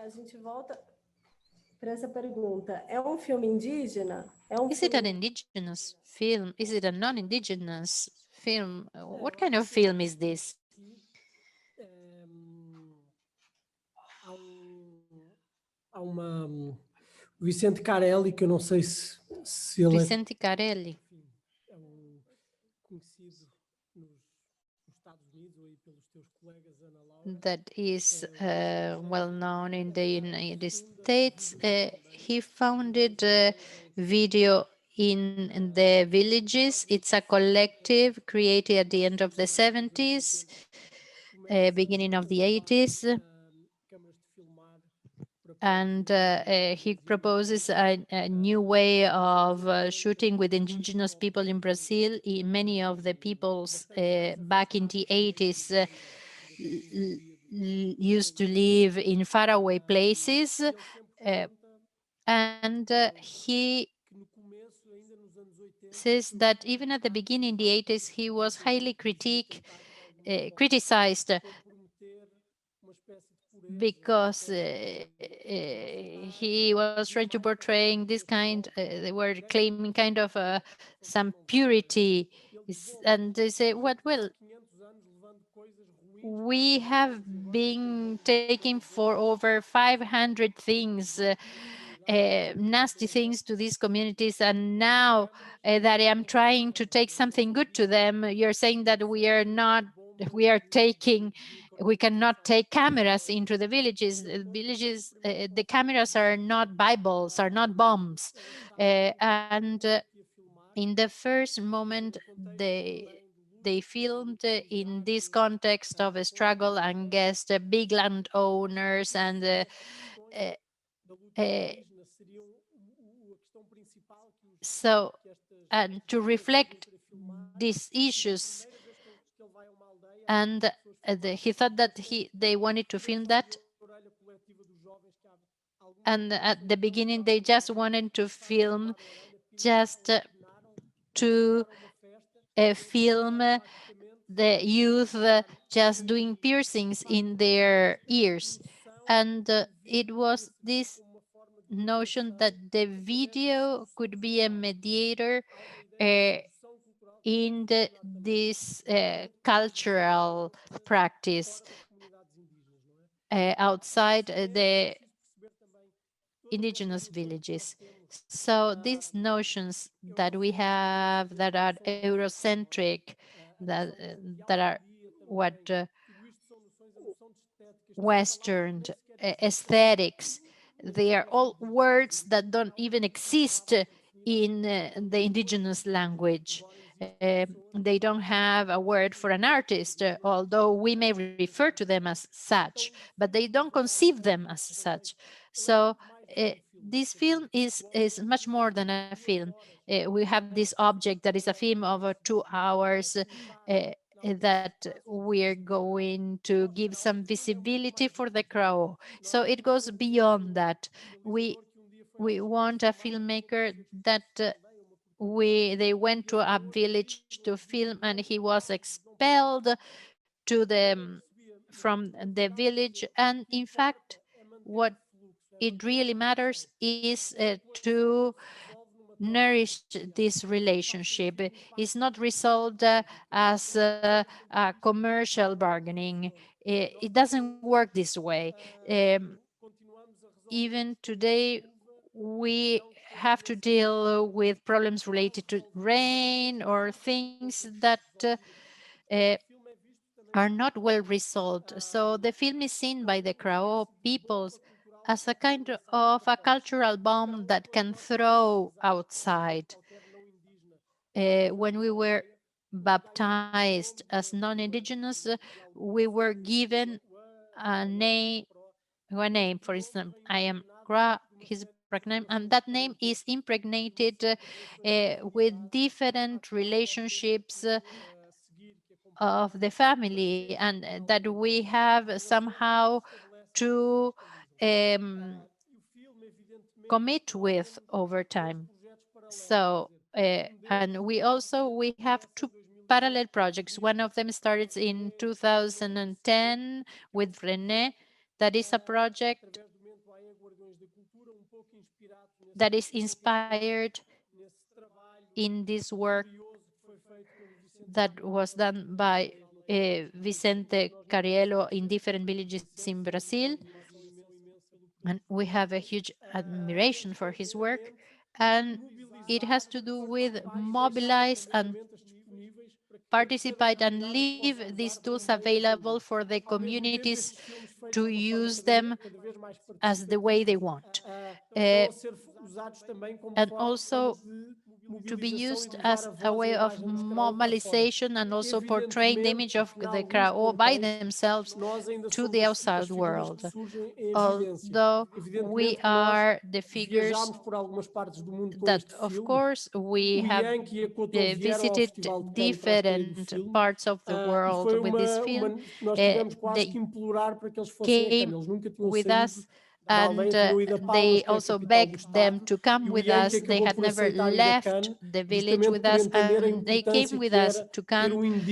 A gente volta para essa pergunta. É um filme indígena? Is it an indigenous film? Is it a non-indigenous film? What kind of film is this? Há uma Vicente Carelli, que eu não sei se ele Vicente Carelli. é conhecido nos Estados Unidos ou aí pelos teus colegas, Ana Laura. That is well known in the United States. He founded Video in the Villages. It's a collective created at the end of the 70s, beginning of the 80s. And he proposes a new way of shooting with indigenous people in Brazil. Many of the peoples back in the 80s used to live in faraway places. And he says that even at the beginning, in the 80s, he was highly criticized because he was trying to portraying this kind, they were claiming kind of some purity. And they say, what, well, we have been taking for over 500 things, nasty things to these communities, and now that I'm trying to take something good to them, you're saying that we cannot take cameras into the villages. The cameras are not Bibles, are not bombs. And in the first moment, they filmed in this context of a struggle against big landowners and so, and to reflect these issues. And he thought that they wanted to film that. And at the beginning, they just wanted to film just to film the youth just doing piercings in their ears. And it was this notion that the video could be a mediator in this cultural practice outside the indigenous villages. So these notions that we have that are Eurocentric, that are what Western aesthetics, they are all words that don't even exist in the indigenous language. They don't have a word for an artist, although we may refer to them as such, but they don't conceive them as such. So this film is much more than a film. We have this object that is a film of 2 hours that we're going to give some visibility for the crowd. So it goes beyond that. We want a filmmaker that they went to a village to film, and he was expelled from the village. And in fact, what it really matters is to nourish this relationship. It's not resolved as a commercial bargaining. It doesn't work this way. Even today, we have to deal with problems related to rain or things that are not well resolved. So the film is seen by the Krao peoples as a kind of a cultural bomb that can throw outside. When we were baptized as non-indigenous, we were given a name. For instance, I am Gra, his name, and that name is impregnated with different relationships of the family, and that we have somehow to commit with over time. So, and we have 2 parallel projects. One of them started in 2010 with René. That is a project that is inspired in this work that was done by Vicente Cariello in different villages in Brazil. And we have a huge admiration for his work. And it has to do with mobilize and participate and leave these tools available for the communities to use them as the way they want. And also to be used as a way of mobilization and also portraying the image of the Krao by themselves to the outside world. Although we are the figures that, of course, we have visited different parts of the world with this film. They came with us and they also begged them to come with us. They had never left the village with us, and they came with us to Cannes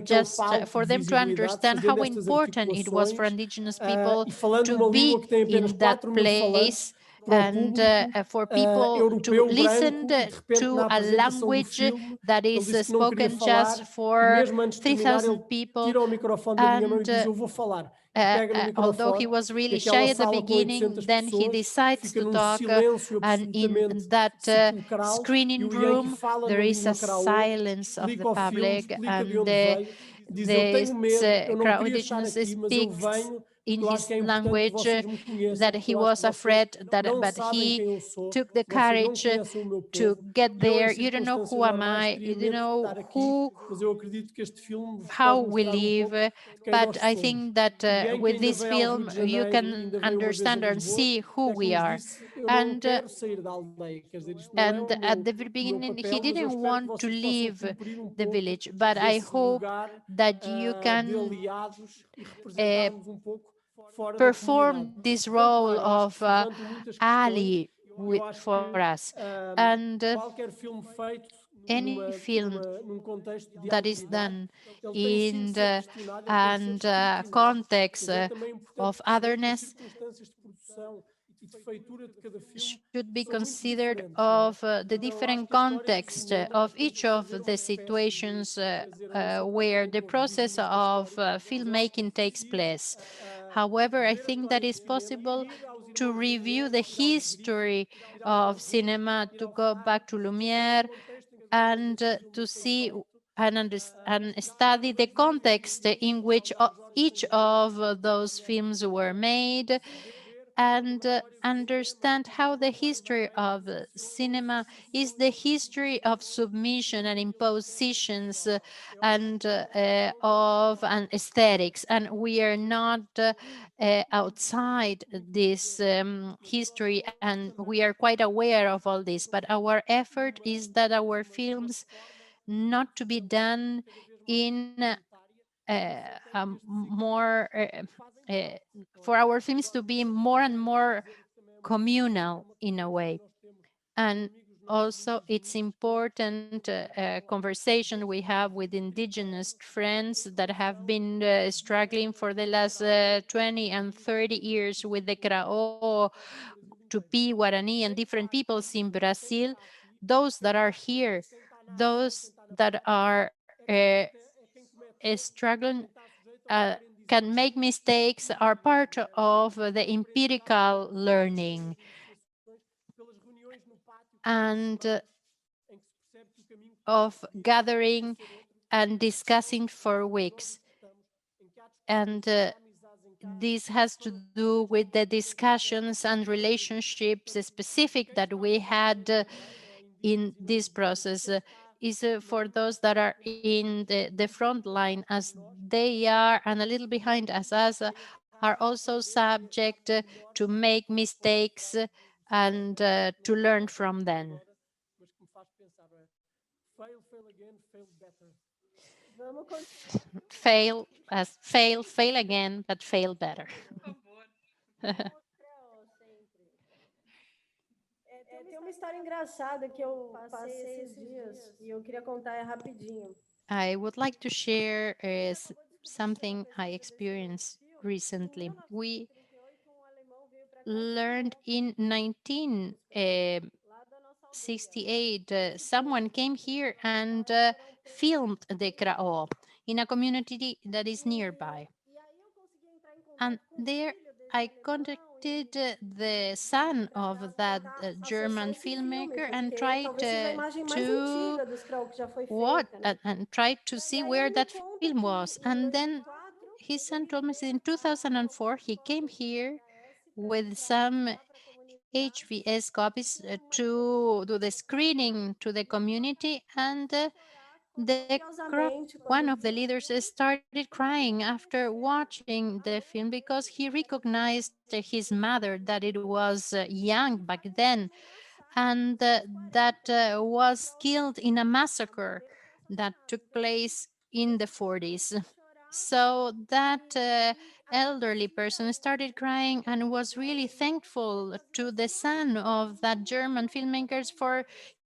just for them to understand how important it was for indigenous people to be in that place, and for people to listen to a language that is spoken just for 3,000 people. And although he was really shy at the beginning, then he decides to talk, and in that screening room, there is a silence of the public, and this crowd indigenous speaks in his language that he was afraid that, but he took the courage to get there. You don't know who am I, you don't know how we live, but I think that with this film you can understand and see who we are. And at the very beginning, he didn't want to leave the village, but I hope that you can perform this role of ally for us. And any film that is done in the context of otherness should be considered of the different context of each of the situations where the process of filmmaking takes place. However, I think that it's possible to review the history of cinema, to go back to Lumiere, and to see and study the context in which each of those films were made, and understand how the history of cinema is the history of submission and impositions and of an aesthetics. And we are not outside this history, and we are quite aware of all this. But our effort is that our films not to be done in more for our films to be more and more communal in a way. And also it's important conversation we have with indigenous friends that have been struggling for the last 20 and 30 years with the Craó, Tupi, Guarani, and different peoples in Brazil, those that are here, those that are struggling, can make mistakes, are part of the empirical learning. And of gathering and discussing for weeks. And this has to do with the discussions and relationships specific that we had in this process. Is for those that are in the front line, as they are, and a little behind as us, are also subject to make mistakes and to learn from them. Fail, fail again, but fail better. Tem uma história engraçada que eu passei esses dias e eu queria contar rapidinho. I would like to share something I experienced recently. We learned in 1968, someone came here and filmed the Craó in a community that is nearby. And there I contacted the son of that German filmmaker and tried to watch and tried to see where that film was. And then his son told me in 2004 he came here with some HVS copies to do the screening to the community, and one of the leaders started crying after watching the film because he recognized his mother, that it was young back then, and that was killed in a massacre that took place in the 40s. So that elderly person started crying and was really thankful to the son of that German filmmakers for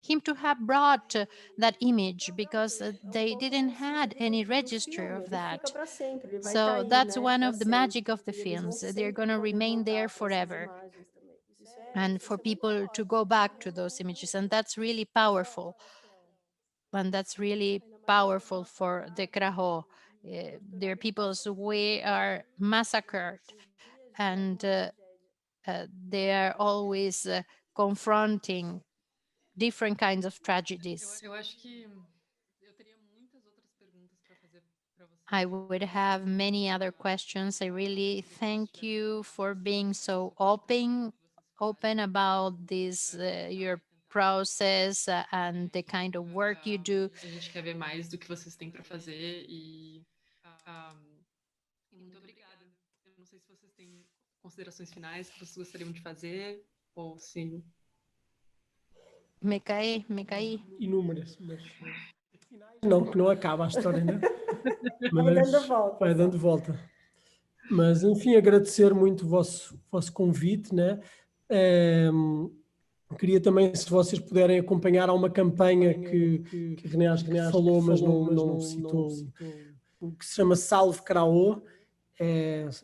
him to have brought that image, because they didn't had any Do register filme, of ele fica that. para sempre, ele vai estar So aí, that's né, one para of the magic sempre. of the E eles vão films. They're sempre going to poder remain there voltar para essas forever. imagens também. And Isso for é muito people to forte, go isso é back muito to those forte. images. And that's really powerful. And that's really powerful for the Craho. There are peoples we are massacred, and they are always confronting different kinds of tragedies. Eu acho que eu teria muitas outras perguntas para fazer para você. I would have many other questions. I really thank you for being so open about this your process and the kind of work you do. A gente quer ver mais do que vocês têm para fazer e muito obrigada. Eu não sei se vocês têm considerações finais que vocês gostariam de fazer ou se Me caí. Inúmeras, mas não, que não acaba a história, né? Vai dando volta. Vai dando volta. Mas, enfim, agradecer muito o vosso convite, né? Queria também, se vocês puderem acompanhar, há uma campanha que a René acho que falou, mas não citou, o que se chama Salve Craô.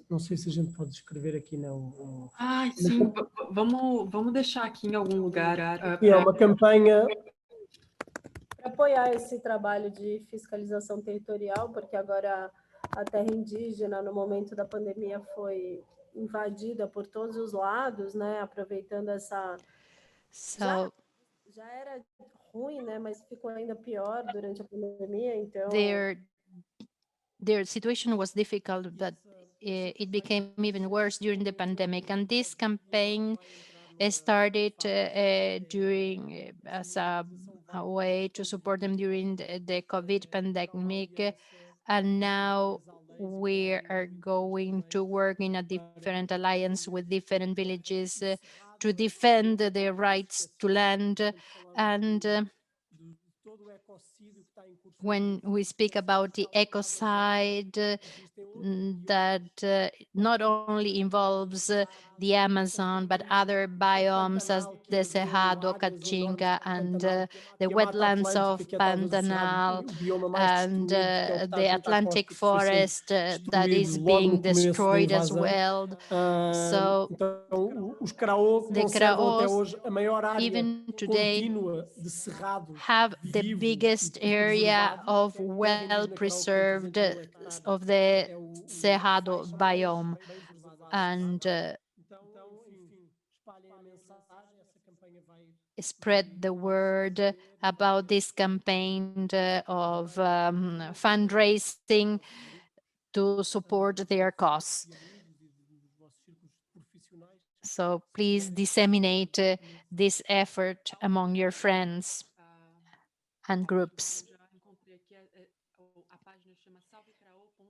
Não sei se a gente pode escrever aqui, não. sim, vamos deixar aqui em algum lugar. É uma campanha para apoiar esse trabalho de fiscalização territorial, porque agora a terra indígena, no momento da pandemia, foi invadida por todos os lados, né? Aproveitando essa... So Já era ruim, né? Mas ficou ainda pior durante a pandemia, então... their situation was difficult, but it became even worse during the pandemic. And this campaign started during as a way to support them during the COVID pandemic. And now we are going to work in a different alliance with different villages to defend their rights to land. And when we speak about the ecocide, that not only involves the Amazon, but other biomes as the Cerrado, Caatinga, and the wetlands of Pantanal, and the Atlantic forest that is being destroyed as well. So os Craô the conservam até Craós, hoje a maior área even today, contínua de cerrado have the vivo biggest e area preservado, of que é a terra well indígena preserved Craô, com 300 mil hectares. of the É o Cerrado faixa biome. bem preservada. And Então, enfim, espalhem a mensagem, essa campanha vai spread the word about this campaign of fundraising to support their cause. So please disseminate this effort among your friends and groups.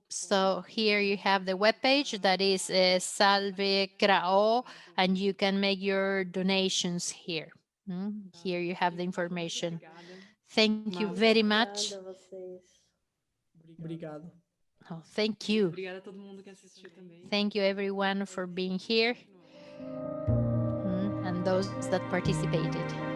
So here you have the webpage that is Salve Craó, and you can make your donations here. Here you have the information. Thank you very much. Obrigada a vocês. Obrigado. Oh, thank you. Obrigada a todo mundo que assistiu também. Thank you everyone for being here and those that participated.